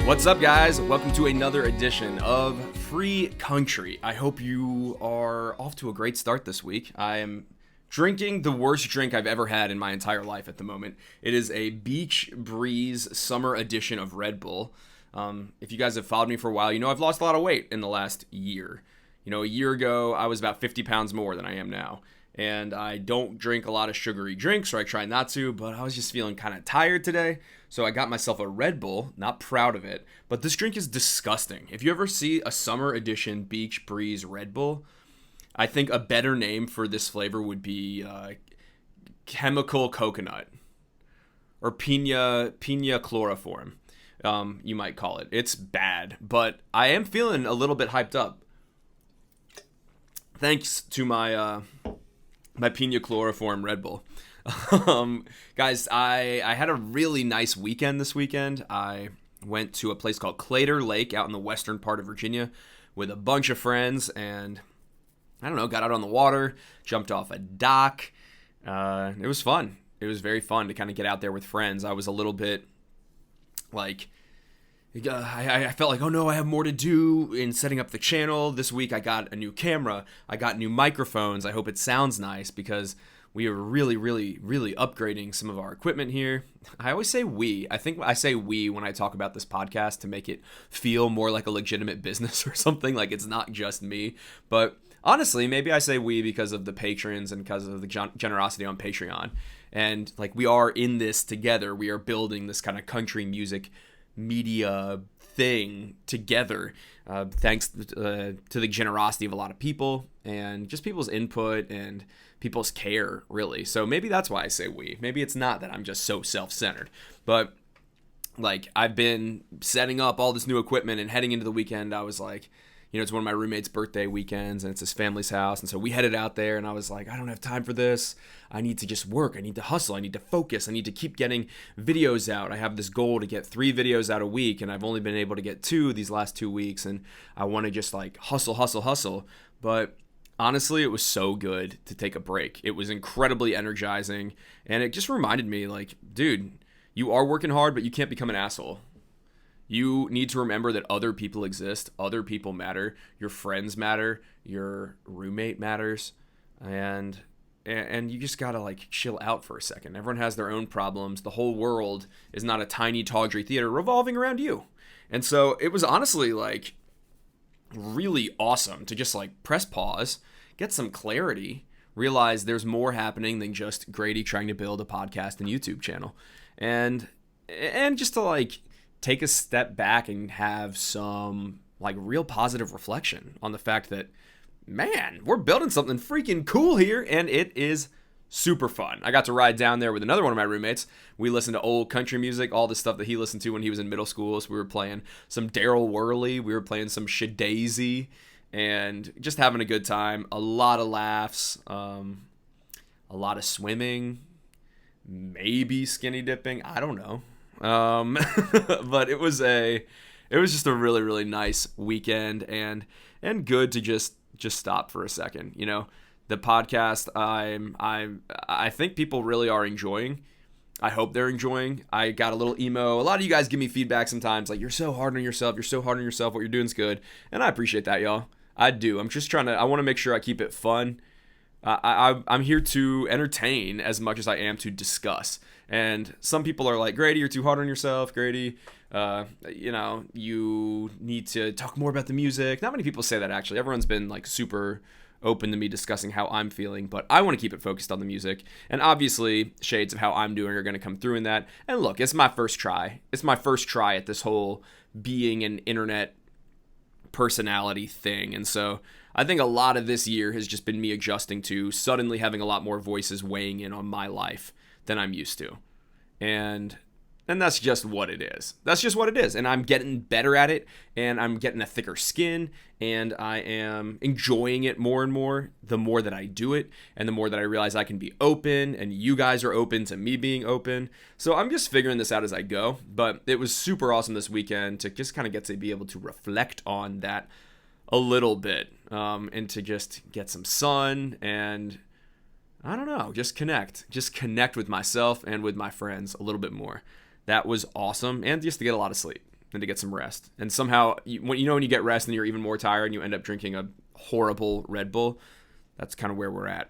What's up, guys? Welcome to another edition of Free Country. I hope you are off to a great start this week. I am drinking the worst drink I've ever had in my entire life at the moment. It is a Beach Breeze summer edition of Red Bull. If you guys have followed me for a while, you know I've lost a lot of weight in the last year. You know, a year ago, I was about 50 pounds more than I am now. And I don't drink a lot of sugary drinks, or I try not to, but I was just feeling kind of tired today. So I got myself a Red Bull, not proud of it, but this drink is disgusting. If you ever see a summer edition Beach Breeze Red Bull, I think a better name for this flavor would be chemical coconut or pina chloroform, you might call it. It's bad, but I am feeling a little bit hyped up. Thanks to my pina chloroform Red Bull. Guys, I had a really nice weekend this weekend. I went to a place called Claytor Lake out in the western part of Virginia with a bunch of friends, and I don't know, got out on the water, jumped off a dock. It was fun. It was very fun to kind of get out there with friends. I was a little bit like, I felt like, oh no, I have more to do in setting up the channel. This week I got a new camera. I got new microphones. I hope it sounds nice because we are really upgrading some of our equipment here. I always say we. I think I say we when I talk about this podcast to make it feel more like a legitimate business or something, like it's not just me. But honestly, maybe I say we because of the patrons and because of the generosity on Patreon. And like, we are in this together. We are building this kind of country music media thing together, thanks to the generosity of a lot of people and just people's input and people's care, really. So maybe that's why I say we. Maybe it's not that I'm just so self-centered, but like, I've been setting up all this new equipment, and heading into the weekend, I was like, you know, it's one of my roommate's birthday weekends, and it's his family's house. And so we headed out there, and I was like, I don't have time for this. I need to just work. I need to hustle. I need to focus. I need to keep getting videos out. I have this goal to get 3 videos out a week, and I've only been able to get 2 these last 2 weeks. And I want to just like hustle. But honestly, it was so good to take a break. It was incredibly energizing. And it just reminded me, like, dude, you are working hard, but you can't become an asshole. You need to remember that other people exist. Other people matter. Your friends matter. Your roommate matters. And you just gotta like chill out for a second. Everyone has their own problems. The whole world is not a tiny tawdry theater revolving around you. And so it was honestly like really awesome to just like press pause, get some clarity, realize there's more happening than just Grady trying to build a podcast and YouTube channel. And just to like take a step back and have some like real positive reflection on the fact that, man, we're building something freaking cool here, and it is super fun. I got to ride down there with another one of my roommates. We listened to old country music, all the stuff that he listened to when he was in middle school. So we were playing some Daryl Worley, we were playing some Shadazy, and just having a good time. A lot of laughs, a lot of swimming, maybe skinny dipping, I don't know. But it was just a really nice weekend, and good to just stop for a second. You know, the podcast I think people really are enjoying. I hope they're enjoying. I got a little emo. A lot of you guys give me feedback sometimes, like, you're so hard on yourself. What you're doing's good, and I appreciate that, y'all. I do. I'm just I want to make sure I keep it fun. I'm here to entertain as much as I am to discuss. And some people are like, Grady, you're too hard on yourself. Grady, you know, you need to talk more about the music. Not many people say that, actually. Everyone's been like super open to me discussing how I'm feeling, but I want to keep it focused on the music. And obviously, shades of how I'm doing are going to come through in that. And look, it's my first try. It's my first try at this whole being an internet personality thing. And so I think a lot of this year has just been me adjusting to suddenly having a lot more voices weighing in on my life than I'm used to. And that's just what it is. That's just what it is. And I'm getting better at it, and I'm getting a thicker skin, and I am enjoying it more and more the more that I do it, and the more that I realize I can be open, and you guys are open to me being open. So I'm just figuring this out as I go. But it was super awesome this weekend to just kind of get to be able to reflect on that a little bit, and to just get some sun and, I don't know, just connect with myself and with my friends a little bit more. That was awesome, and just to get a lot of sleep. than to get some rest. And somehow, when you get rest and you're even more tired and you end up drinking a horrible Red Bull, that's kind of where we're at.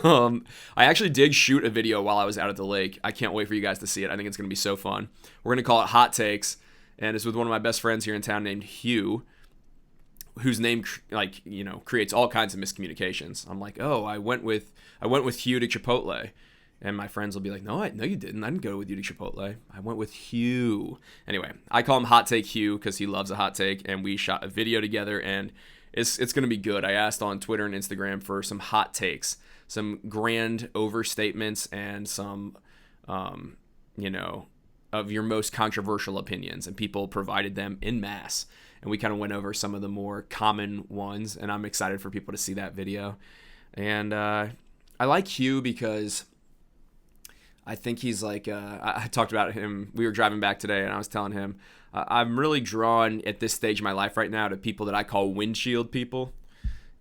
I actually did shoot a video while I was out at the lake. I can't wait for you guys to see it. I think it's going to be so fun. We're going to call it Hot Takes, and it's with one of my best friends here in town named Hugh, whose name creates all kinds of miscommunications. I'm like, oh, I went with Hugh to Chipotle. And my friends will be like, no, you didn't. I didn't go with you to Chipotle. I went with Hugh. Anyway, I call him Hot Take Hugh because he loves a hot take, and we shot a video together, and it's going to be good. I asked on Twitter and Instagram for some hot takes, some grand overstatements, and some, of your most controversial opinions, and people provided them en masse. And we kind of went over some of the more common ones, and I'm excited for people to see that video. And I like Hugh because I think he's like, I talked about him. We were driving back today, and I was telling him, I'm really drawn at this stage of my life right now to people that I call windshield people.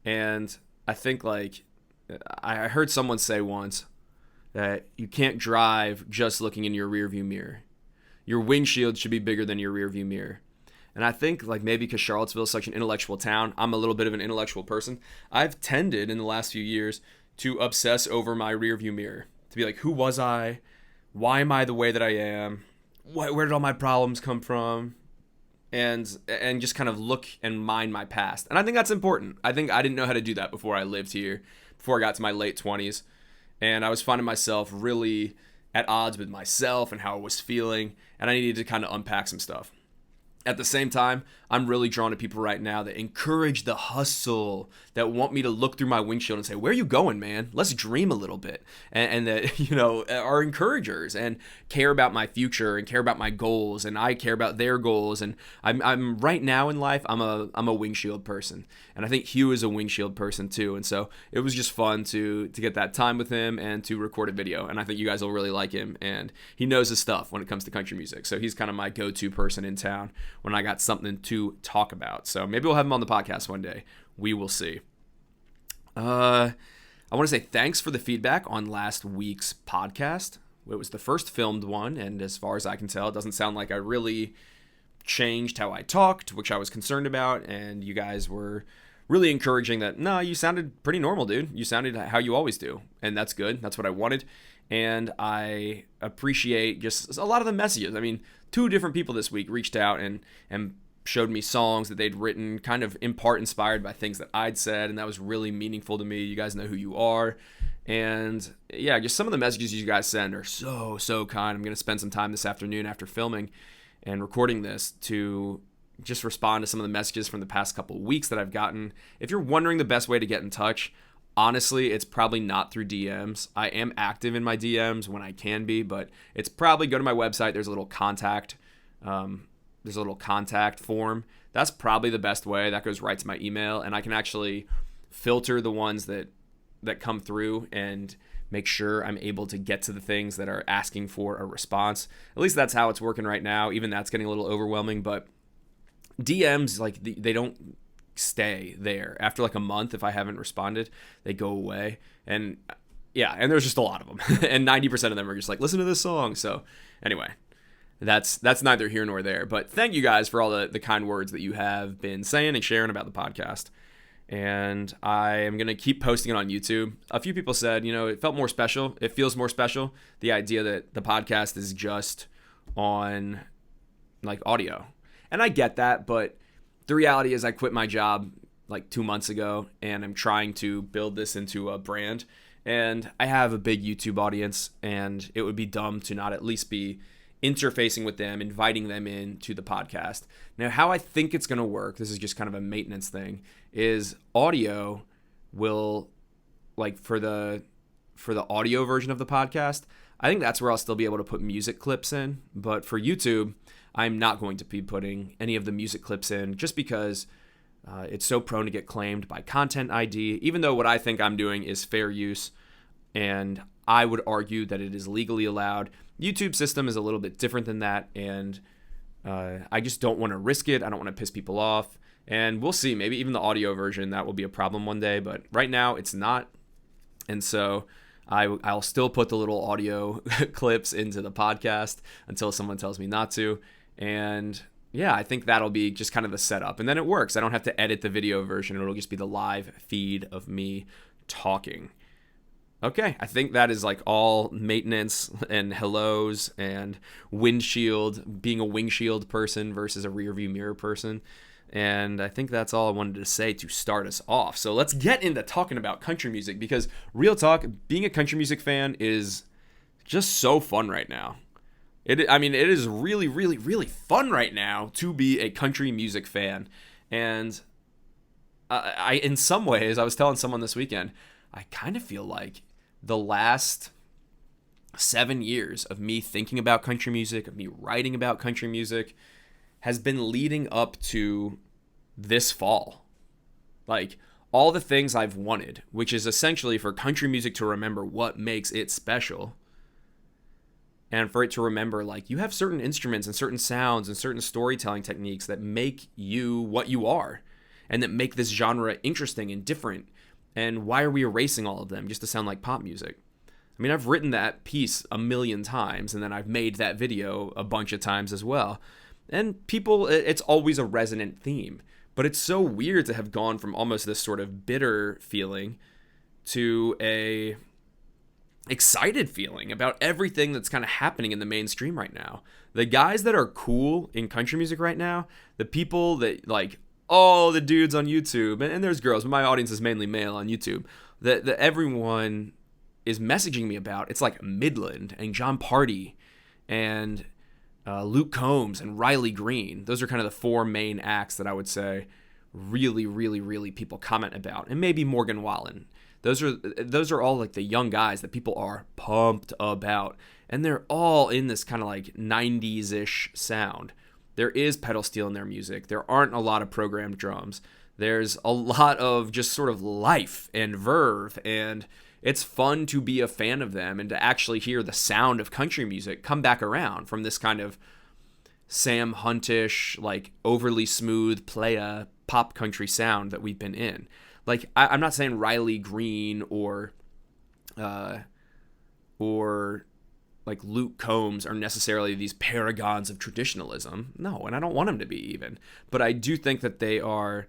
And I think, like, I heard someone say once that you can't drive just looking in your rearview mirror. Your windshield should be bigger than your rearview mirror. And I think, like, maybe because Charlottesville is such an intellectual town, I'm a little bit of an intellectual person. I've tended in the last few years to obsess over my rearview mirror. To be like, who was I? Why am I the way that I am? Where did all my problems come from? And just kind of look and mind my past. And I think that's important. I think I didn't know how to do that before I lived here, before I got to my late 20s. And I was finding myself really at odds with myself and how I was feeling. And I needed to kind of unpack some stuff. At the same time, I'm really drawn to people right now that encourage the hustle, that want me to look through my windshield and say, where are you going, man? Let's dream a little bit. And that, are encouragers and care about my future and care about my goals, and I care about their goals. And I'm right now in life, I'm a windshield person. And I think Hugh is a windshield person too. And so it was just fun to get that time with him and to record a video. And I think you guys will really like him. And he knows his stuff when it comes to country music. So he's kind of my go-to person in town when I got something to talk about. So maybe we'll have him on the podcast one day. We will see. I want to say thanks for the feedback on last week's podcast. It was the first filmed one, and as far as I can tell, it doesn't sound like I really changed how I talked, which I was concerned about, and you guys were really encouraging that, no, you sounded pretty normal, dude. You sounded how you always do, and that's good. That's what I wanted, and I appreciate just a lot of the messages. I mean, 2 different people this week reached out and showed me songs that they'd written, kind of in part inspired by things that I'd said, and that was really meaningful to me. You guys know who you are. And yeah, just some of the messages you guys send are so kind. I'm going to spend some time this afternoon after filming and recording this to just respond to some of the messages from the past couple of weeks that I've gotten. If you're wondering the best way to get in touch, honestly, it's probably not through DMs. I am active in my DMs when I can be, but it's probably go to my website. There's a little contact form. That's probably the best way. That goes right to my email, and I can actually filter the ones that come through and make sure I'm able to get to the things that are asking for a response. At least that's how it's working right now. Even that's getting a little overwhelming, but DMs, like, they don't stay there. After like a month, if I haven't responded, they go away. And yeah, and there's just a lot of them. And 90% of them are just like, listen to this song. So anyway, that's neither here nor there. But thank you guys for all the kind words that you have been saying and sharing about the podcast. And I am going to keep posting it on YouTube. A few people said, it felt more special. It feels more special. The idea that the podcast is just on like audio. And I get that, but the reality is I quit my job like 2 months ago, and I'm trying to build this into a brand. And I have a big YouTube audience, and it would be dumb to not at least be interfacing with them, inviting them into the podcast. Now, how I think it's going to work, this is just kind of a maintenance thing, is audio will, like, for the audio version of the podcast, I think that's where I'll still be able to put music clips in. But for YouTube, I'm not going to be putting any of the music clips in just because it's so prone to get claimed by Content ID, even though what I think I'm doing is fair use, and I would argue that it is legally allowed. YouTube system is a little bit different than that, and I just don't want to risk it. I don't want to piss people off, and we'll see. Maybe even the audio version, that will be a problem one day, but right now it's not, and so I'll still put the little audio clips into the podcast until someone tells me not to. And yeah, I think that'll be just kind of the setup. And then it works. I don't have to edit the video version. It'll just be the live feed of me talking. Okay, I think that is like all maintenance and hellos and windshield, being a windshield person versus a rear view mirror person. And I think that's all I wanted to say to start us off. So let's get into talking about country music, because real talk, being a country music fan is just so fun right now. It is really, really, really fun right now to be a country music fan. And I in some ways, I was telling someone this weekend, I kind of feel like the last 7 years of me thinking about country music, of me writing about country music, has been leading up to this fall. Like, all the things I've wanted, which is essentially for country music to remember what makes it special. And for it to remember, like, you have certain instruments and certain sounds and certain storytelling techniques that make you what you are, and that make this genre interesting and different. And why are we erasing all of them just to sound like pop music? I mean, I've written that piece a million times, and then I've made that video a bunch of times as well. And people, it's always a resonant theme. But it's so weird to have gone from almost this sort of bitter feeling to a excited feeling about everything that's kind of happening in the mainstream right now. The guys that are cool in country music right now, the people that, like, all the dudes on YouTube, and there's girls, but my audience is mainly male on YouTube, that everyone is messaging me about. It's like Midland and Jon Pardi and Luke Combs and Riley Green. Those are kind of the four main acts that I would say really, really, really people comment about. And maybe Morgan Wallen. Those are all like the young guys that people are pumped about. And they're all in this kind of like 90s-ish sound. There is pedal steel in their music. There aren't a lot of programmed drums. There's a lot of just sort of life and verve, and it's fun to be a fan of them and to actually hear the sound of country music come back around from this kind of Sam Huntish, like overly smooth playa pop country sound that we've been in. Like, I'm not saying Riley Green or like Luke Combs are necessarily these paragons of traditionalism. No, and I don't want them to be even. But I do think that they are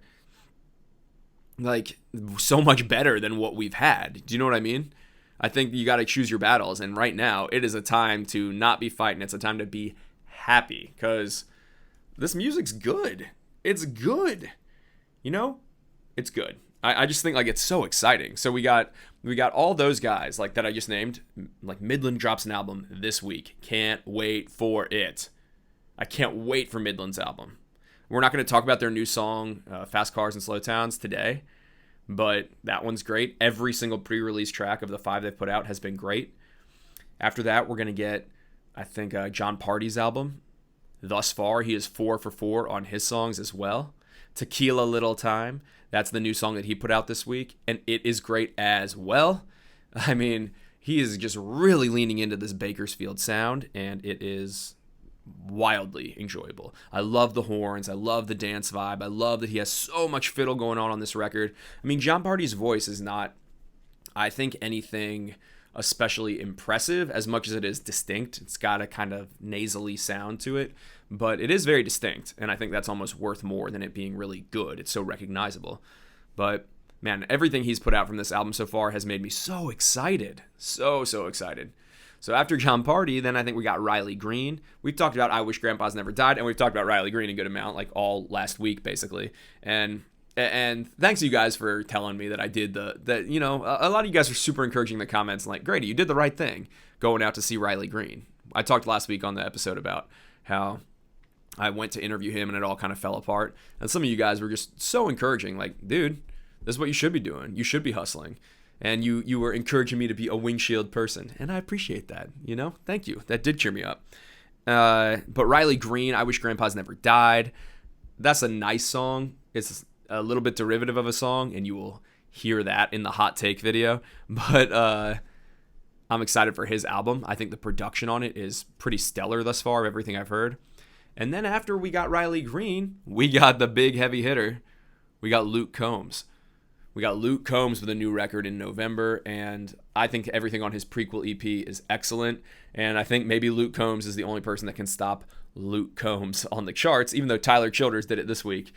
like so much better than what we've had. Do you know what I mean? I think you got to choose your battles. And right now, it is a time to not be fighting. It's a time to be happy, because this music's good. It's good. You know? It's good. I just think like it's so exciting. So we got all those guys like that I just named. Like Midland drops an album this week. Can't wait for it. I can't wait for Midland's album. We're not going to talk about their new song, Fast Cars and Slow Towns, today, but that one's great. Every single pre-release track of the 5 they've put out has been great. After that, we're going to get, I think, Jon Pardi's album. Thus far, he is 4 for 4 on his songs as well. Tequila Little Time. That's the new song that he put out this week, and it is great as well. I mean, he is just really leaning into this Bakersfield sound, and it is wildly enjoyable. I love the horns. I love the dance vibe. I love that he has so much fiddle going on this record. I mean, Jon Pardi's voice is not, I think, anything especially impressive as much as it is distinct. It's got a kind of nasally sound to it, but it is very distinct, and I think that's almost worth more than it being really good. It's so recognizable. But man, everything he's put out from this album so far has made me so excited. So excited. So after Jon Pardi, then I think we got Riley Green. We've talked about I Wish Grandpa's Never Died, and we've talked about Riley Green a good amount, like all last week, basically. And thanks to you guys for telling me that I did that. You know, a lot of you guys are super encouraging in the comments, like, Grady, you did the right thing going out to see Riley Green. I talked last week on the episode about how I went to interview him and it all kind of fell apart. And some of you guys were just so encouraging, like, dude, this is what you should be doing. You should be hustling. And you were encouraging me to be a windshield person. And I appreciate that, you know? Thank you. That did cheer me up. But Riley Green, I Wish Grandpa's Never Died. That's a nice song. It's a little bit derivative of a song, and you will hear that in the hot take video. But I'm excited for his album. I think the production on it is pretty stellar thus far, everything I've heard. And then after we got Riley Green, we got the big heavy hitter. We got Luke Combs. We got Luke Combs with a new record in November, and I think everything on his prequel EP is excellent. And I think maybe Luke Combs is the only person that can stop Luke Combs on the charts, even though Tyler Childers did it this week.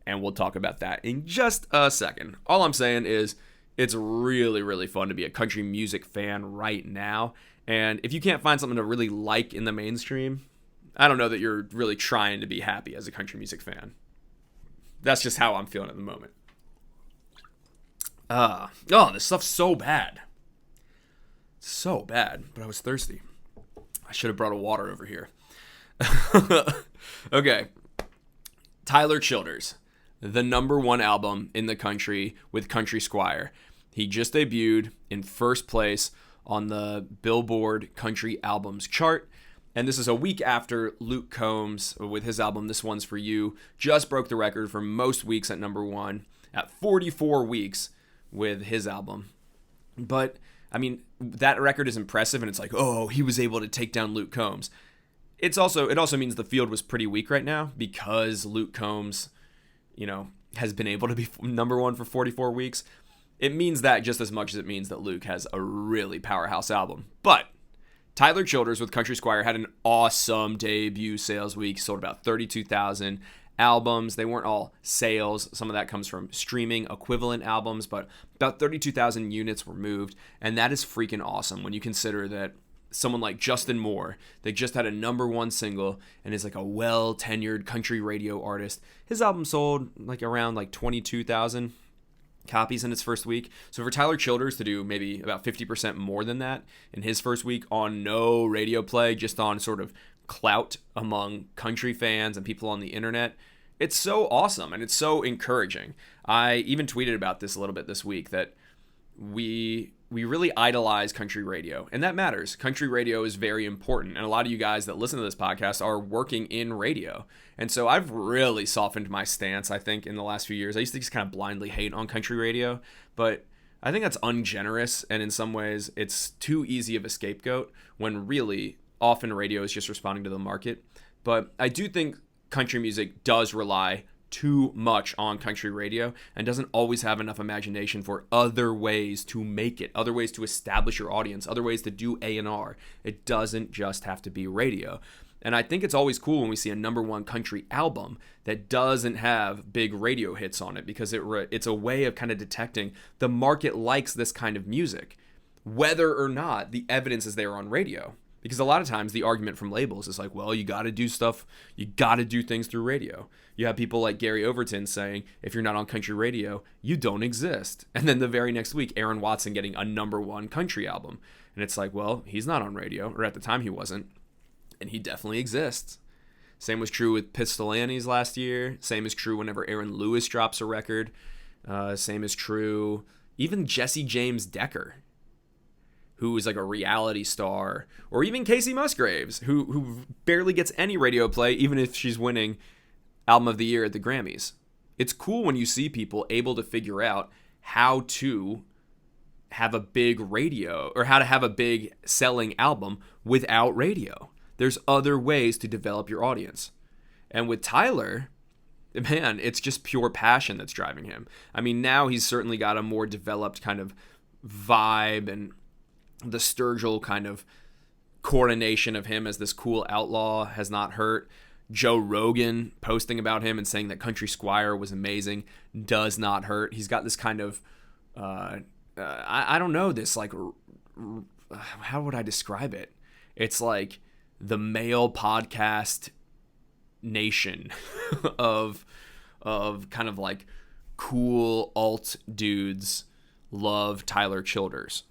And we'll talk about that in just a second. All I'm saying is it's really, really fun to be a country music fan right now. And if you can't find something to really like in the mainstream, I don't know that you're really trying to be happy as a country music fan. That's just how I'm feeling at the moment. This stuff's so bad. So bad, but I was thirsty. I should have brought a water over here. Okay. Tyler Childers, the #1 album in the country with Country Squire. He just debuted in first place on the Billboard Country Albums chart. And this is a week after Luke Combs with his album, This One's For You, just broke the record for most weeks at #1 at 44 weeks with his album. But, I mean, that record is impressive, and it's like, oh, he was able to take down Luke Combs. It also means the field was pretty weak right now because Luke Combs, has been able to be #1 for 44 weeks. It means that just as much as it means that Luke has a really powerhouse album. But Tyler Childers with Country Squire had an awesome debut sales week. Sold about 32,000 albums. They weren't all sales. Some of that comes from streaming equivalent albums, but about 32,000 units were moved. And that is freaking awesome when you consider that someone like Justin Moore, they just had a #1 single and is like a well-tenured country radio artist. His album sold around 22,000 copies in its first week. So for Tyler Childers to do maybe about 50% more than that in his first week on no radio play, just on sort of clout among country fans and people on the internet, it's so awesome and it's so encouraging. I even tweeted about this a little bit this week that we really idolize country radio, and that matters. Country radio is very important, and a lot of you guys that listen to this podcast are working in radio. And so I've really softened my stance, I think, in the last few years. I used to just kind of blindly hate on country radio, but I think that's ungenerous, and in some ways it's too easy of a scapegoat when really often radio is just responding to the market. But I do think country music does rely too much on country radio and doesn't always have enough imagination for other ways to make it, other ways to establish your audience, other ways to do A&R. It doesn't just have to be radio. And I think it's always cool when we see a #1 country album that doesn't have big radio hits on it, because it's a way of kind of detecting the market likes this kind of music, whether or not the evidence is there on radio. Because a lot of times the argument from labels is like, well, you got to do stuff, you got to do things through radio. You have people like Gary Overton saying, if you're not on country radio, you don't exist. And then the very next week, Aaron Watson getting a #1 country album. And it's like, well, he's not on radio, or at the time he wasn't, and he definitely exists. Same was true with Pistol Annie's last year. Same is true whenever Aaron Lewis drops a record. Same is true even Jesse James Decker, who is like a reality star, or even Casey Musgraves, who barely gets any radio play, even if she's winning Album of the Year at the Grammys. It's cool when you see people able to figure out how to have a big radio, or how to have a big selling album without radio. There's other ways to develop your audience. And with Tyler, man, it's just pure passion that's driving him. I mean, now he's certainly got a more developed kind of vibe, and the Sturgill kind of coronation of him as this cool outlaw has not hurt. Joe Rogan posting about him and saying that Country Squire was amazing does not hurt. He's got this kind of, I don't know, this like, how would I describe it? It's like the male podcast nation of kind of like cool alt dudes love Tyler Childers.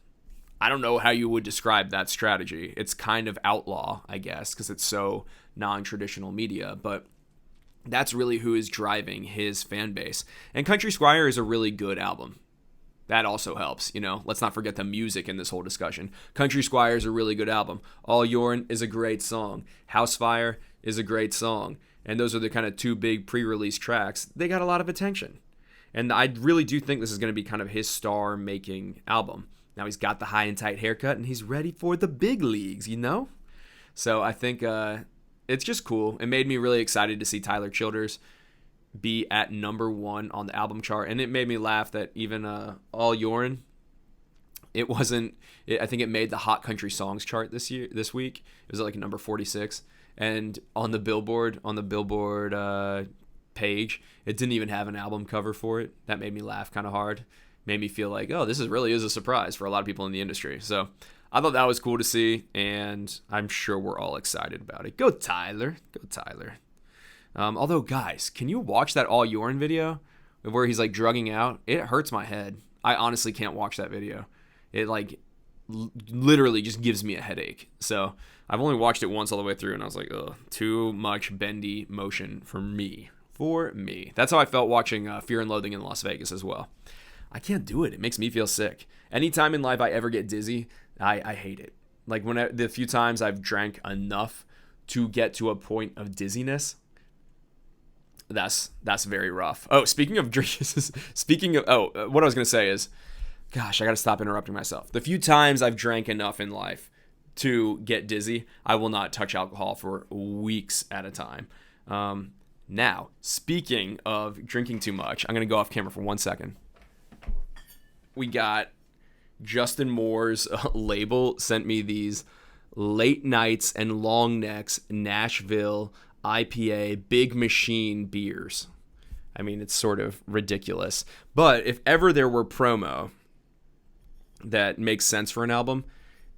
I don't know how you would describe that strategy. It's kind of outlaw, I guess, because it's so non-traditional media, but that's really who is driving his fan base. And Country Squire is a really good album. That also helps, Let's not forget the music in this whole discussion. Country Squire is a really good album. All Yourn is a great song. Housefire is a great song. And those are the kind of two big pre-release tracks. They got a lot of attention. And I really do think this is going to be kind of his star-making album. Now he's got the high and tight haircut, and he's ready for the big leagues, So I think it's just cool. It made me really excited to see Tyler Childers. be at number 1 on the album chart. And it made me laugh that even All Yoren, I think it made the Hot Country Songs chart this week. It was like number 46. And on the Billboard page, it didn't even have an album cover for it. That made me laugh kind of hard. Made me feel like, oh, this really is a surprise for a lot of people in the industry. So I thought that was cool to see, and I'm sure we're all excited about it. Go Tyler. Go Tyler. Although, guys, can you watch that All Yoren video where he's like drugging out? It hurts my head. I honestly can't watch that video. It like literally just gives me a headache. So I've only watched it once all the way through, and I was like, ugh, too much bendy motion for me. That's how I felt watching Fear and Loathing in Las Vegas as well. I can't do it. It makes me feel sick. Anytime in life I ever get dizzy, I hate it. Like the few times I've drank enough to get to a point of dizziness, that's very rough. Oh, speaking of drinks, what I was going to say is, gosh, I got to stop interrupting myself. The few times I've drank enough in life to get dizzy, I will not touch alcohol for weeks at a time. Now, speaking of drinking too much, I'm going to go off camera for 1 second. We got Justin Moore's label sent me these Late Nights and Long Necks Nashville IPA Big Machine beers. I mean, it's sort of ridiculous. But if ever there were promo that makes sense for an album,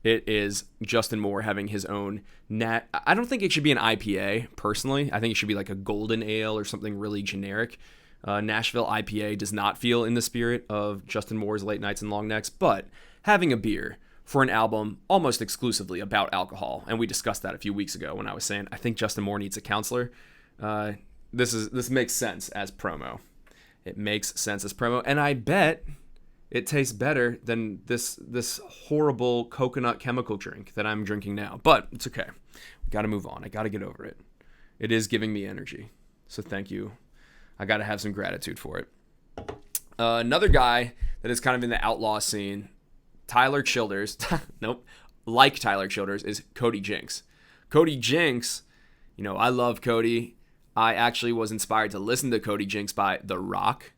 it is Justin Moore having his own I don't think it should be an IPA, personally. I think it should be like a golden ale or something really generic. Nashville IPA does not feel in the spirit of Justin Moore's Late Nights and Long Necks, but having a beer for an album almost exclusively about alcohol, and we discussed that a few weeks ago when I was saying I think Justin Moore needs a counselor. This makes sense as promo. It makes sense as promo, and I bet it tastes better than this horrible coconut chemical drink that I'm drinking now. But it's okay. We got to move on. I got to get over it. It is giving me energy, so thank you. I got to have some gratitude for it. Another guy that is kind of in the outlaw scene, Tyler Childers, like Tyler Childers, is Cody Jinx. Cody Jinx, I love Cody. I actually was inspired to listen to Cody Jinx by The Rock.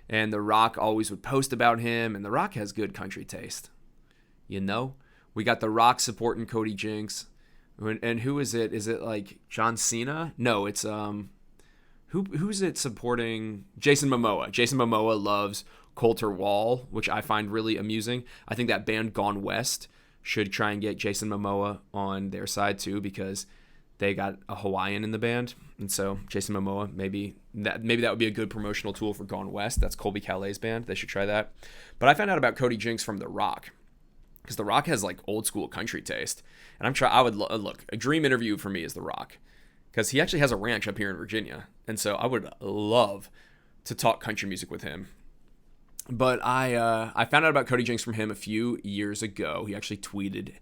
And The Rock always would post about him, and The Rock has good country taste. We got The Rock supporting Cody Jinx. And who is it? Is it like John Cena? No, it's Who's it supporting? Jason Momoa. Jason Momoa loves Coulter Wall, which I find really amusing. I think that band Gone West should try and get Jason Momoa on their side too, because they got a Hawaiian in the band. And so Jason Momoa, maybe that would be a good promotional tool for Gone West. That's Colby Calais' band. They should try that. But I found out about Cody Jinx from The Rock, because The Rock has like old school country taste. And I would look, a dream interview for me is The Rock, because he actually has a ranch up here in Virginia. And so I would love to talk country music with him. But I found out about Cody Jinx from him a few years ago. He actually tweeted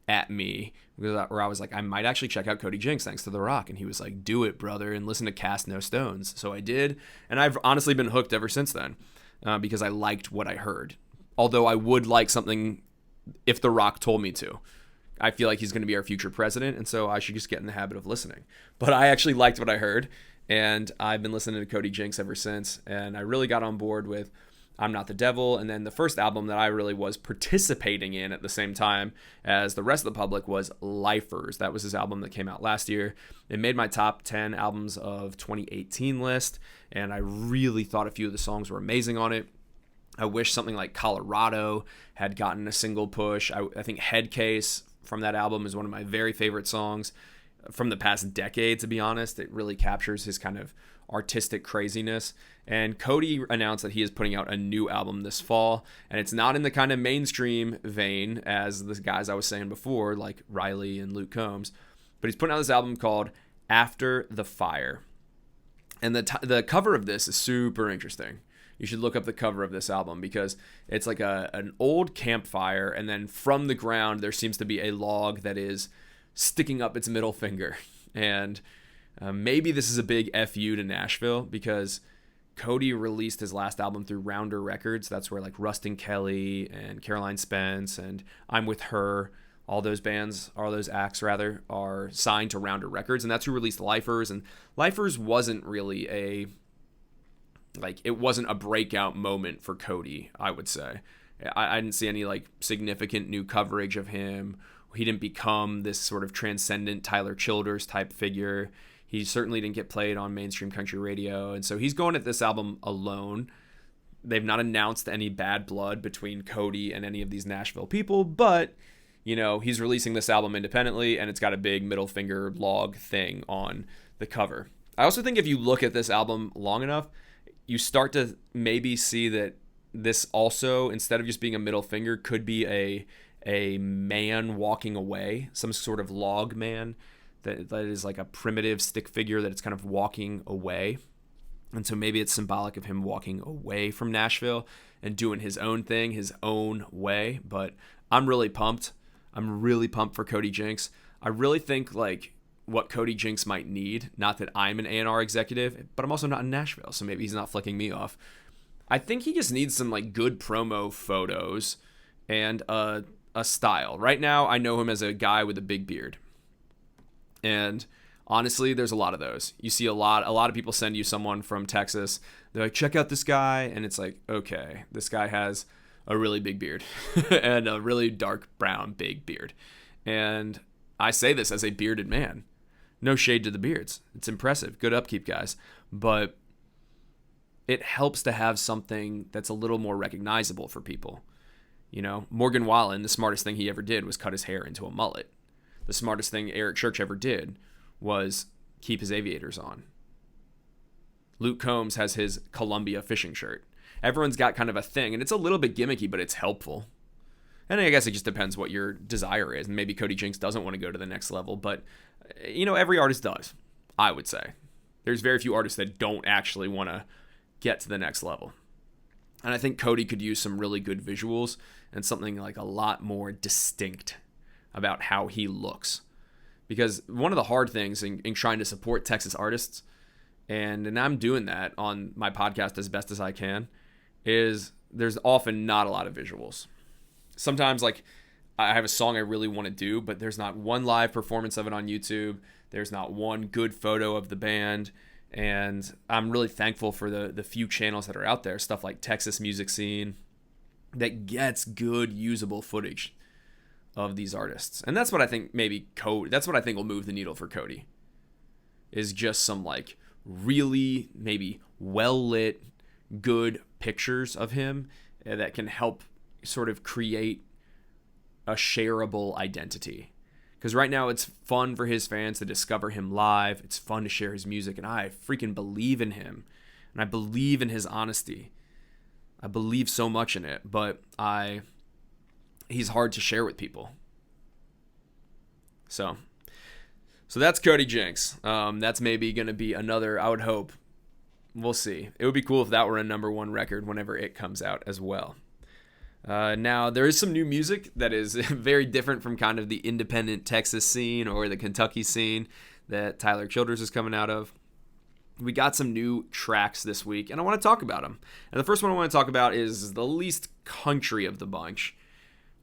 at me where I was like, I might actually check out Cody Jinx thanks to The Rock. And he was like, do it, brother, and listen to Cast No Stones. So I did. And I've honestly been hooked ever since then because I liked what I heard. Although I would like something if The Rock told me to. I feel like he's going to be our future president, and so I should just get in the habit of listening. But I actually liked what I heard, and I've been listening to Cody Jinx ever since, and I really got on board with I'm Not the Devil, and then the first album that I really was participating in at the same time as the rest of the public was Lifers. That was his album that came out last year. It made my top 10 albums of 2018 list, and I really thought a few of the songs were amazing on it. I wish something like Colorado had gotten a single push. I think Headcase from that album is one of my very favorite songs from the past decade, to be honest. It really captures his kind of artistic craziness. And Cody announced that he is putting out a new album this fall, and it's not in the kind of mainstream vein as the guys I was saying before, like Riley and Luke Combs, but he's putting out this album called After the Fire. And the cover of this is super interesting. You should look up the cover of this album because it's like an old campfire, and then from the ground there seems to be a log that is sticking up its middle finger. And maybe this is a big FU to Nashville, because Cody released his last album through Rounder Records. That's where like Rustin Kelly and Caroline Spence and I'm With Her, All those bands, all those acts rather, are signed to Rounder Records, and that's who released Lifers. And Lifers wasn't really it wasn't a breakout moment for Cody, I would say. I didn't see any significant new coverage of him. He didn't become this sort of transcendent Tyler Childers type figure. He certainly didn't get played on mainstream country radio, and so he's going at this album alone. They've not announced any bad blood between Cody and any of these Nashville people, but he's releasing this album independently, and it's got a big middle finger log thing on the cover. I also think if you look at this album long enough, you start to maybe see that this also, instead of just being a middle finger, could be a man walking away, some sort of log man that is like a primitive stick figure that it's kind of walking away. And so maybe it's symbolic of him walking away from Nashville and doing his own thing, his own way. But I'm really pumped. I'm really pumped for Cody Jinx. I really think what Cody Jinx might need, not that I'm an A&R executive, but I'm also not in Nashville, so maybe he's not flicking me off. I think he just needs some good promo photos and a style. Right now, I know him as a guy with a big beard. And honestly, there's a lot of those. You see a lot of people send you someone from Texas. They're like, check out this guy. And it's like, okay, this guy has a really big beard and a really dark brown big beard. And I say this as a bearded man. No shade to the beards. It's impressive. Good upkeep, guys. But it helps to have something that's a little more recognizable for people. Morgan Wallen, the smartest thing he ever did was cut his hair into a mullet. The smartest thing Eric Church ever did was keep his aviators on. Luke Combs has his Columbia fishing shirt. Everyone's got kind of a thing, and it's a little bit gimmicky, but it's helpful. And I guess it just depends what your desire is. And maybe Cody Jinx doesn't want to go to the next level, but every artist does, I would say. There's very few artists that don't actually want to get to the next level. And I think Cody could use some really good visuals and something a lot more distinct about how he looks. Because one of the hard things in trying to support Texas artists, and I'm doing that on my podcast as best as I can, is there's often not a lot of visuals. Sometimes I have a song I really want to do, but there's not one live performance of it on YouTube. There's not one good photo of the band. And I'm really thankful for the few channels that are out there, stuff like Texas Music Scene, that gets good usable footage of these artists. And that's what I think that's what I think will move the needle for Cody, is just some really maybe well-lit, good pictures of him that can help sort of create a shareable identity. Because right now it's fun for his fans to discover him live. It's fun to share his music, and I freaking believe in him. And I believe in his honesty. I believe so much in it, but he's hard to share with people. So that's Cody Jinx. That's maybe going to be another, I would hope. We'll see. It would be cool if that were a number one record whenever it comes out as well. Now, there is some new music that is very different from kind of the independent Texas scene or the Kentucky scene that Tyler Childers is coming out of. We got some new tracks this week, and I want to talk about them. And the first one I want to talk about is the least country of the bunch.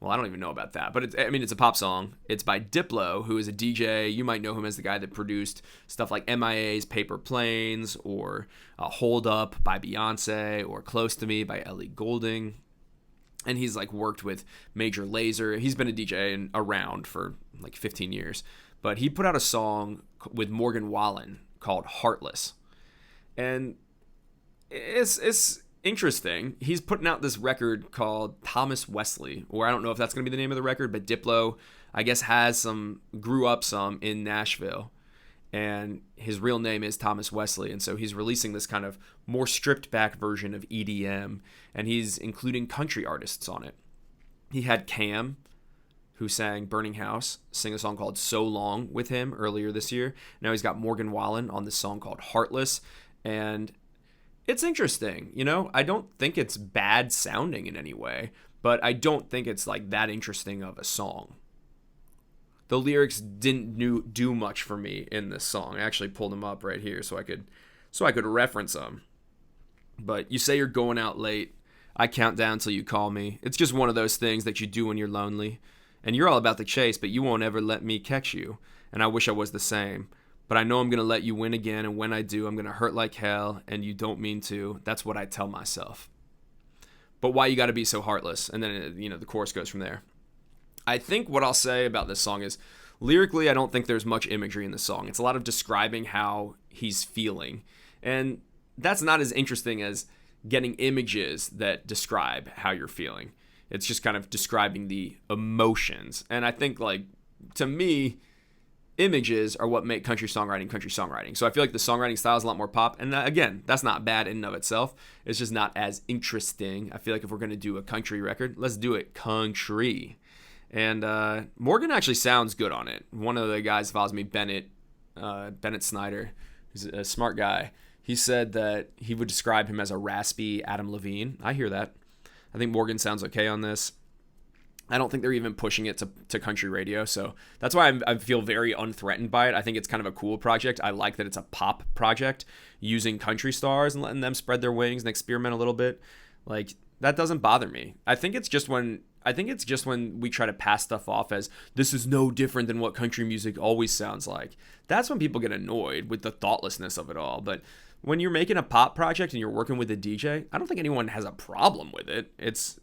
Well, I don't even know about that, but it's a pop song. It's by Diplo, who is a DJ. You might know him as the guy that produced stuff like MIA's Paper Planes, or Hold Up by Beyonce, or Close to Me by Ellie Goulding. And he's worked with Major Lazer. He's been a DJ around for 15 years. But he put out a song with Morgan Wallen called Heartless. And it's interesting. He's putting out this record called Thomas Wesley, or I don't know if that's going to be the name of the record, but Diplo, I guess, grew up some in Nashville. And his real name is Thomas Wesley, and so he's releasing this kind of more stripped-back version of EDM, and he's including country artists on it. He had Cam, who sang Burning House, sing a song called So Long with him earlier this year. Now he's got Morgan Wallen on this song called Heartless, and it's interesting. I don't think it's bad sounding in any way, but I don't think it's that interesting of a song. The lyrics didn't do much for me in this song. I actually pulled them up right here so I could reference them. But you say you're going out late. I count down till you call me. It's just one of those things that you do when you're lonely. And you're all about the chase, but you won't ever let me catch you. And I wish I was the same. But I know I'm going to let you win again, and when I do, I'm going to hurt like hell, and you don't mean to. That's what I tell myself. But why you got to be so heartless? And then, the chorus goes from there. I think what I'll say about this song is, lyrically, I don't think there's much imagery in the song. It's a lot of describing how he's feeling. And that's not as interesting as getting images that describe how you're feeling. It's just kind of describing the emotions. And I think, to me, images are what make country songwriting. So I feel like the songwriting style is a lot more pop. And again, that's not bad in and of itself. It's just not as interesting. I feel like if we're going to do a country record, let's do it country. And Morgan actually sounds good on it. One of the guys follows me, Bennett Snyder, who's a smart guy. He said that he would describe him as a raspy Adam Levine. I hear that. I think Morgan sounds okay on this. I don't think they're even pushing it to country radio, so that's why I feel very unthreatened by it. I think it's kind of a cool project. I like that it's a pop project using country stars and letting them spread their wings and experiment a little bit. That doesn't bother me. I think it's just when we try to pass stuff off as this is no different than what country music always sounds like. That's when people get annoyed with the thoughtlessness of it all. But when you're making a pop project and you're working with a DJ, I don't think anyone has a problem with it. It's,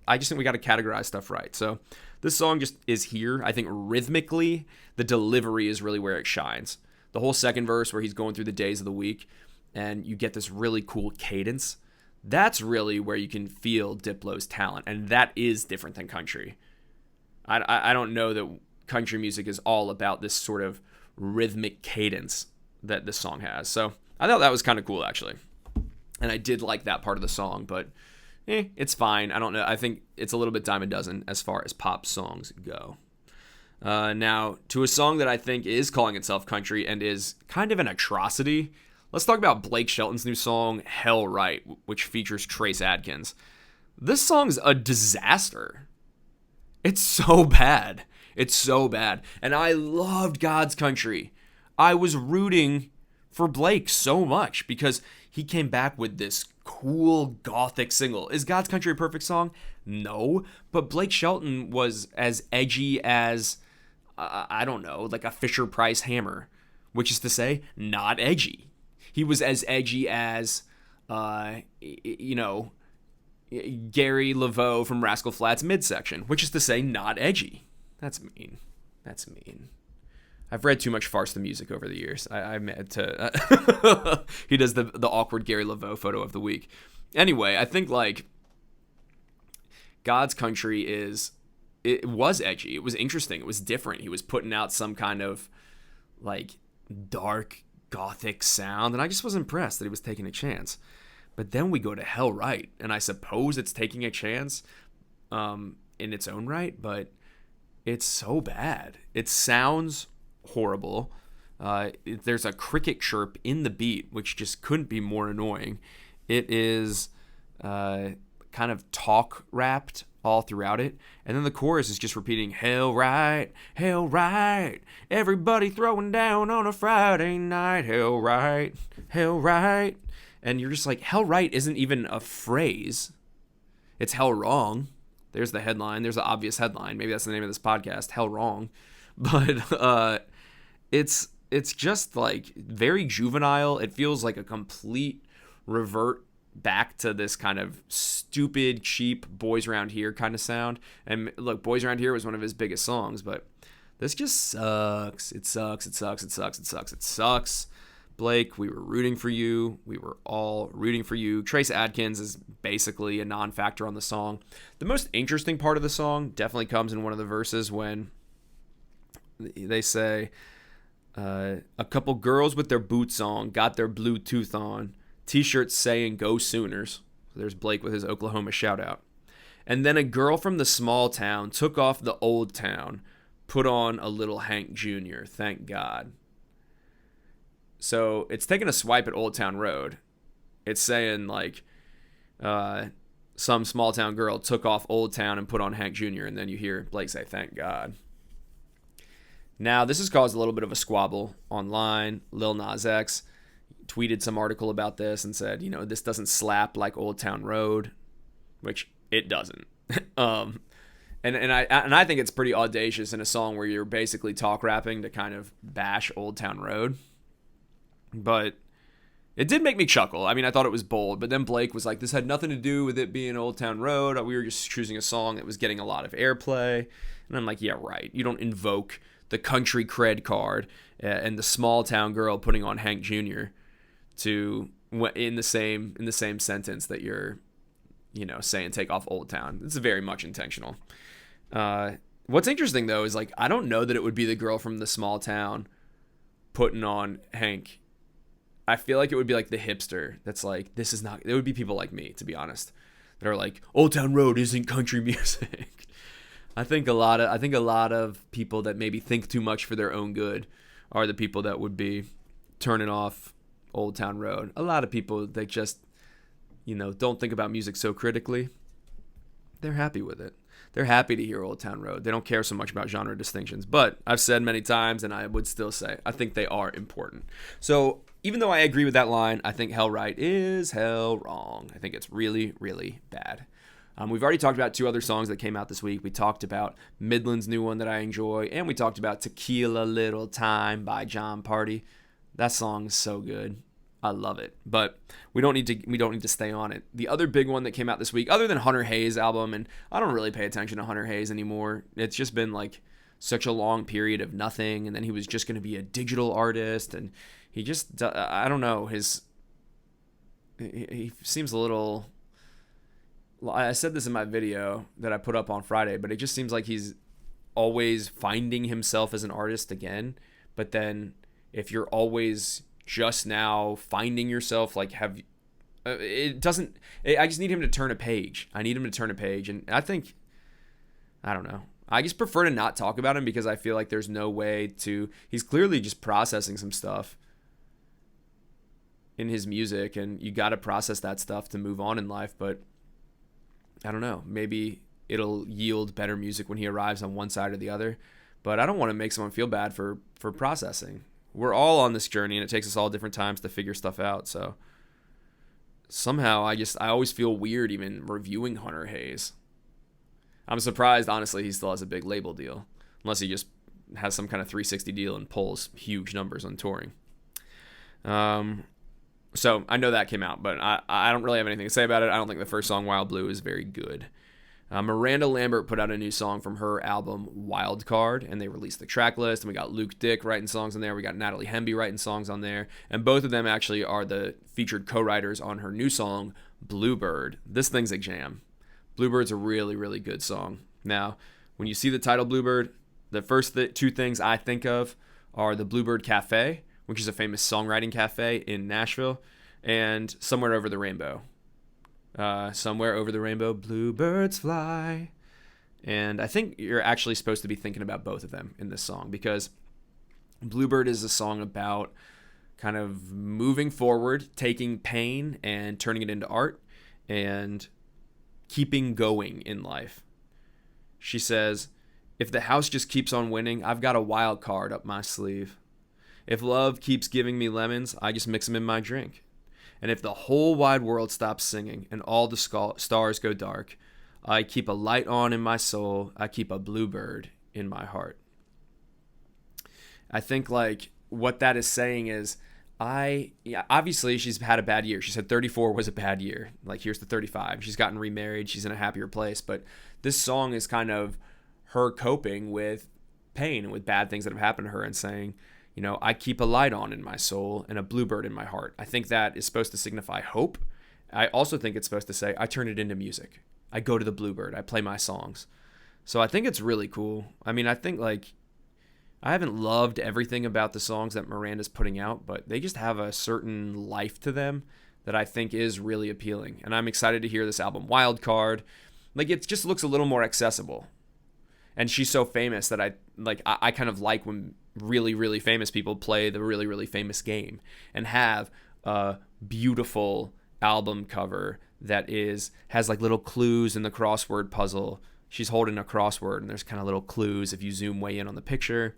I just think we got to categorize stuff right. So this song just is here. I think rhythmically, the delivery is really where it shines. The whole second verse where he's going through the days of the week and you get this really cool cadence. That's really where you can feel Diplo's talent. And that is different than country. I don't know that country music is all about this sort of rhythmic cadence that this song has. So I thought that was kind of cool, actually. And I did like that part of the song, but it's fine. I don't know. I think it's a little bit dime a dozen as far as pop songs go. Now, to a song that I think is calling itself country and is kind of an atrocity, let's talk about Blake Shelton's new song, Hell Right, which features Trace Adkins. This song's a disaster. It's so bad. It's so bad. And I loved God's Country. I was rooting for Blake so much because he came back with this cool gothic single. Is God's Country a perfect song? No. But Blake Shelton was as edgy as, I don't know, like a Fisher-Price hammer, which is to say, not edgy. He was as edgy as, Gary Laveau from Rascal Flatts midsection, which is to say, not edgy. That's mean. That's mean. I've read too much Farce the Music over the years. I meant to. He does the awkward Gary Laveau photo of the week. Anyway, I think God's Country it was edgy. It was interesting. It was different. He was putting out some kind of dark gothic sound, and I just was impressed that he was taking a chance. But then we go to Hell Right, and I suppose it's taking a chance in its own right, but it's so bad. It sounds horrible. There's a cricket chirp in the beat, which just couldn't be more annoying. It is kind of talk rapped all throughout it, and then the chorus is just repeating hell right, everybody throwing down on a Friday night, hell right, and you're just like, hell right isn't even a phrase. It's hell wrong. There's the headline. There's the obvious headline. Maybe that's the name of this podcast, Hell Wrong. But it's just very juvenile. It feels like a complete revert back to this kind of stupid, cheap Boys Around Here kind of sound. And look, Boys Around Here was one of his biggest songs, but this just sucks. It sucks. Blake, we were rooting for you. We were all rooting for you. Trace Adkins is basically a non-factor on the song. The most interesting part of the song definitely comes in one of the verses when they say, a couple girls with their boots on, got their Bluetooth on, t-shirts saying go Sooners. So there's Blake with his Oklahoma shout out. And then a girl from the small town took off the old town, put on a little Hank Jr., thank God. So it's taking a swipe at Old Town Road. It's saying some small town girl took off Old Town and put on Hank Jr., and then you hear Blake say, thank God. Now, this has caused a little bit of a squabble online. Lil Nas X tweeted some article about this and said, this doesn't slap like Old Town Road, which it doesn't. And I think it's pretty audacious in a song where you're basically talk rapping to kind of bash Old Town Road. But it did make me chuckle. I mean, I thought it was bold, but then Blake was like, this had nothing to do with it being Old Town Road. We were just choosing a song that was getting a lot of airplay. And I'm like, yeah, right. You don't invoke the country cred card and the small town girl putting on Hank Jr. to in the same sentence that you're, saying take off Old Town. It's very much intentional. What's interesting though is like I don't know that it would be the girl from the small town putting on Hank. I feel like it would be like the hipster that's like, this is not. It would be people like me, to be honest, that are like, Old Town Road isn't country music. I think a lot of people that maybe think too much for their own good are the people that would be turning off Old Town Road. A lot of people that just, don't think about music so critically. They're happy with it. They're happy to hear Old Town Road. They don't care so much about genre distinctions. But I've said many times, and I would still say, I think they are important. So even though I agree with that line, I think hell right is hell wrong. I think it's really, really bad. We've already talked about 2 other songs that came out this week. We talked about Midland's new one that I enjoy, and we talked about Tequila Little Time by Jon Pardi. That song is so good. I love it, but we don't need to stay on it. The other big one that came out this week, other than Hunter Hayes' album, and I don't really pay attention to Hunter Hayes anymore. It's just been like such a long period of nothing, and then he was just going to be a digital artist, and he just, I don't know, he seems a little. I said this in my video that I put up on Friday, but it just seems like he's always finding himself as an artist again. But then if you're always just now finding yourself, like I just need him to turn a page. I need him to turn a page. And I don't know. I just prefer to not talk about him because I feel like there's no way he's clearly just processing some stuff in his music, and you got to process that stuff to move on in life. But I don't know, maybe it'll yield better music when he arrives on one side or the other. But I don't want to make someone feel bad for processing. We're all on this journey, and it takes us all different times to figure stuff out. So somehow I always feel weird even reviewing Hunter Hayes. I'm surprised, honestly, he still has a big label deal, unless he just has some kind of 360 deal and pulls huge numbers on touring. So I know that came out, but I don't really have anything to say about it. I don't think the first song, Wild Blue, is very good. Miranda Lambert put out a new song from her album Wild Card, and they released the track list, and we got Luke Dick writing songs on there. We got Natalie Hemby writing songs on there, and both of them actually are the featured co-writers on her new song, Bluebird. This thing's a jam. Bluebird's a really, really good song. Now, when you see the title Bluebird, the first 2 things I think of are the Bluebird Cafe, which is a famous songwriting cafe in Nashville, and Somewhere Over the Rainbow. Somewhere Over the Rainbow, bluebirds fly. And I think you're actually supposed to be thinking about both of them in this song, because Bluebird is a song about kind of moving forward, taking pain and turning it into art, and keeping going in life. She says, if the house just keeps on winning, I've got a wild card up my sleeve. If love keeps giving me lemons, I just mix them in my drink. And if the whole wide world stops singing and all the stars go dark, I keep a light on in my soul. I keep a bluebird in my heart. I think like what that is saying is obviously she's had a bad year. She said 34 was a bad year. Like here's the 35. She's gotten remarried. She's in a happier place. But this song is kind of her coping with pain and with bad things that have happened to her and saying, I keep a light on in my soul and a bluebird in my heart. I think that is supposed to signify hope. I also think it's supposed to say, I turn it into music. I go to the bluebird. I play my songs. So I think it's really cool. I mean, I think like, I haven't loved everything about the songs that Miranda's putting out, but they just have a certain life to them that I think is really appealing. And I'm excited to hear this album, Wild Card. Like, it just looks a little more accessible. And she's so famous that I kind of like when really, really famous people play the really, really famous game and have a beautiful album cover that has like little clues in the crossword puzzle. She's holding a crossword and there's kind of little clues if you zoom way in on the picture.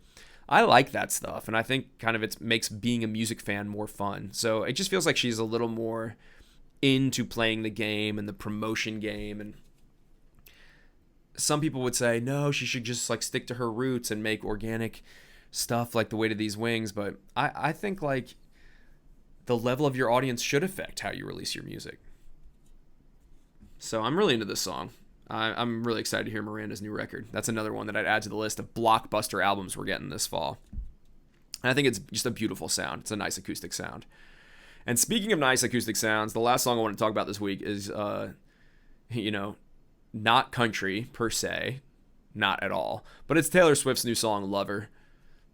I like that stuff, and I think kind of it makes being a music fan more fun. So it just feels like she's a little more into playing the game and the promotion game, and some people would say, no, she should just like stick to her roots and make organic stuff like The Weight of These Wings. But I think like the level of your audience should affect how you release your music. So I'm really into this song. I'm really excited to hear Miranda's new record. That's another one that I'd add to the list of blockbuster albums we're getting this fall. And I think it's just a beautiful sound. It's a nice acoustic sound. And speaking of nice acoustic sounds, the last song I want to talk about this week is, not country per se, not at all, but it's Taylor Swift's new song, Lover.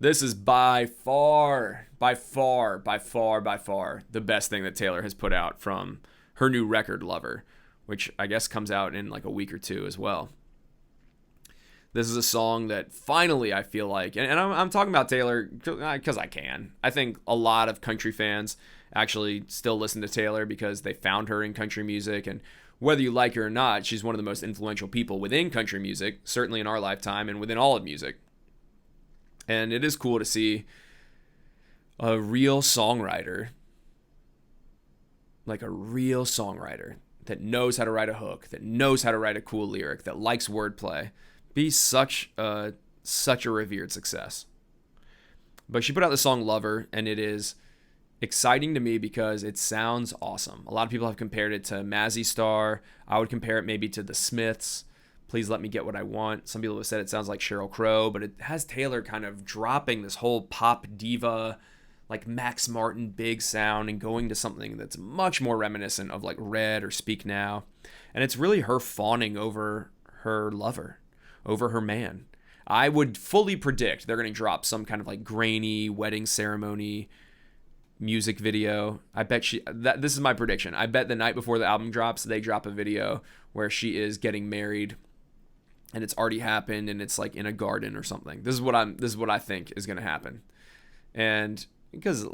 This is by far the best thing that Taylor has put out from her new record, Lover, which I guess comes out in like a week or two as well. This is a song that finally I feel like, and I'm talking about Taylor because I can. I think a lot of country fans actually still listen to Taylor because they found her in country music, and whether you like her or not, she's one of the most influential people within country music, certainly in our lifetime and within all of music. And it is cool to see a real songwriter, like a real songwriter that knows how to write a hook, that knows how to write a cool lyric, that likes wordplay, be such a revered success. But she put out the song Lover, and it is exciting to me because it sounds awesome. A lot of people have compared it to Mazzy Star. I would compare it maybe to the Smiths. Please Let Me Get What I Want. Some people have said it sounds like Sheryl Crow, but it has Taylor kind of dropping this whole pop diva, like Max Martin big sound, and going to something that's much more reminiscent of like Red or Speak Now. And it's really her fawning over her lover, over her man. I would fully predict they're going to drop some kind of like grainy wedding ceremony music video. I bet this is my prediction. I bet the night before the album drops, they drop a video where she is getting married and it's already happened and it's like in a garden or something. This is what I think is going to happen. And because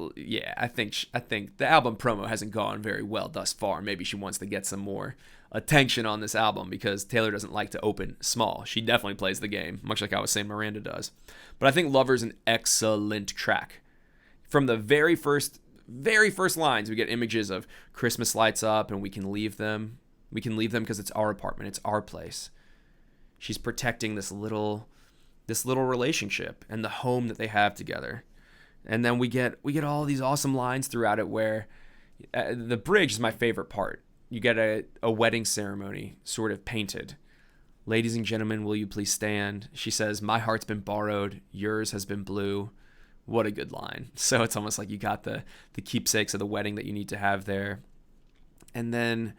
I think the album promo hasn't gone very well thus far. Maybe she wants to get some more attention on this album because Taylor doesn't like to open small. She definitely plays the game, much like I was saying Miranda does. But I think Lover's an excellent track. From the very first lines, we get images of Christmas lights up and we can leave them. We can leave them because it's our apartment. It's our place. She's protecting this little relationship and the home that they have together. And then we get all these awesome lines throughout it where the bridge is my favorite part. You get a wedding ceremony sort of painted. Ladies and gentlemen, will you please stand? She says, my heart's been borrowed. Yours has been blue. What a good line. So it's almost like you got the keepsakes of the wedding that you need to have there. And then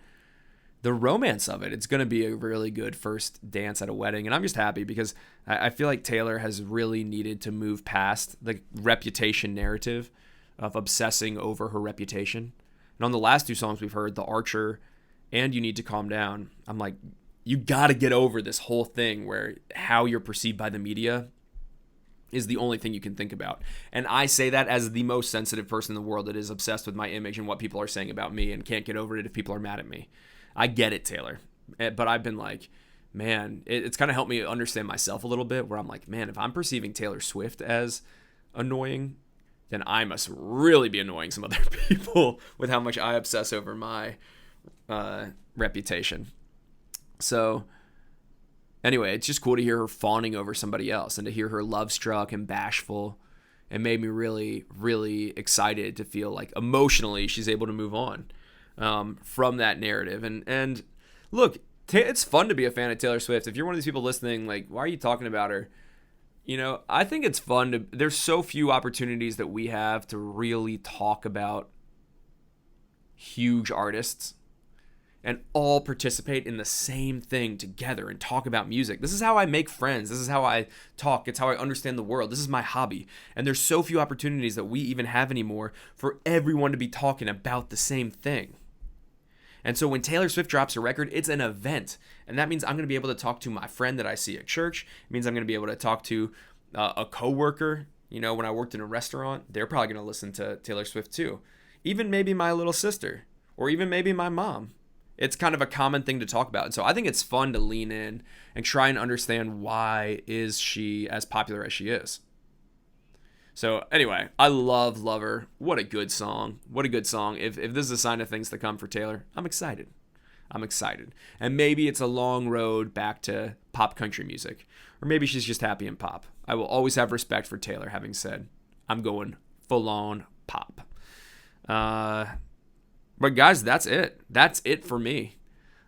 the romance of it. It's going to be a really good first dance at a wedding. And I'm just happy because I feel like Taylor has really needed to move past the reputation narrative of obsessing over her reputation. And on the last two songs we've heard, The Archer and You Need to Calm Down, I'm like, you got to get over this whole thing where how you're perceived by the media is the only thing you can think about. And I say that as the most sensitive person in the world that is obsessed with my image and what people are saying about me and can't get over it if people are mad at me. I get it, Taylor. But I've been like, man, it's kind of helped me understand myself a little bit where I'm like, man, if I'm perceiving Taylor Swift as annoying, then I must really be annoying some other people with how much I obsess over my reputation. So anyway, it's just cool to hear her fawning over somebody else and to hear her love-struck and bashful. It made me really, really excited to feel like emotionally she's able to move on from that narrative. And look, it's fun to be a fan of Taylor Swift. If you're one of these people listening, like, why are you talking about her? You know, I think it's fun there's so few opportunities that we have to really talk about huge artists and all participate in the same thing together and talk about music. This is how I make friends. This is how I talk. It's how I understand the world. This is my hobby. And there's so few opportunities that we even have anymore for everyone to be talking about the same thing. And so when Taylor Swift drops a record, it's an event. And that means I'm going to be able to talk to my friend that I see at church. It means I'm going to be able to talk to a coworker. You know, when I worked in a restaurant, they're probably going to listen to Taylor Swift too. Even maybe my little sister, or even maybe my mom. It's kind of a common thing to talk about. And so I think it's fun to lean in and try and understand why is she as popular as she is. So anyway, I love Lover. What a good song. What a good song. If this is a sign of things to come for Taylor, I'm excited. I'm excited. And maybe it's a long road back to pop country music. Or maybe she's just happy in pop. I will always have respect for Taylor, having said, I'm going full-on pop. But guys, that's it. That's it for me.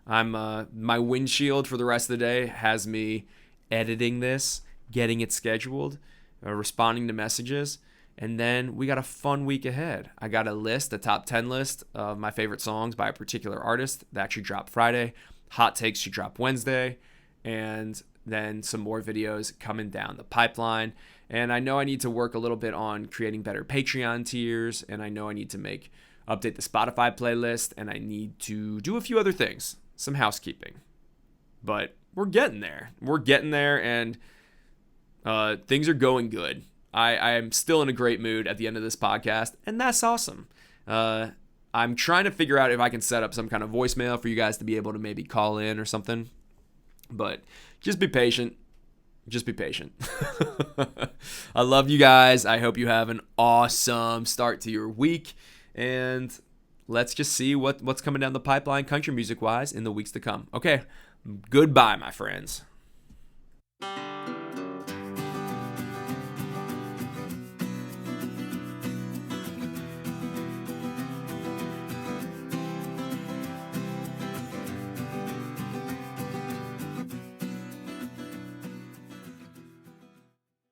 My windshield for the rest of the day has me editing this, getting it scheduled, responding to messages, and then we got a fun week ahead. I got a top 10 list of my favorite songs by a particular artist that should drop Friday. Hot takes should drop Wednesday, and then some more videos coming down the pipeline. And I know I need to work a little bit on creating better Patreon tiers, and I know I need to update the Spotify playlist, and I need to do a few other things, some housekeeping. But we're getting there. And things are going good. I am still in a great mood at the end of this podcast, and that's awesome. I'm trying to figure out if I can set up some kind of voicemail for you guys to be able to maybe call in or something. But just be patient. I love you guys. I hope you have an awesome start to your week. And let's just see what's coming down the pipeline country music-wise in the weeks to come. Okay, goodbye, my friends.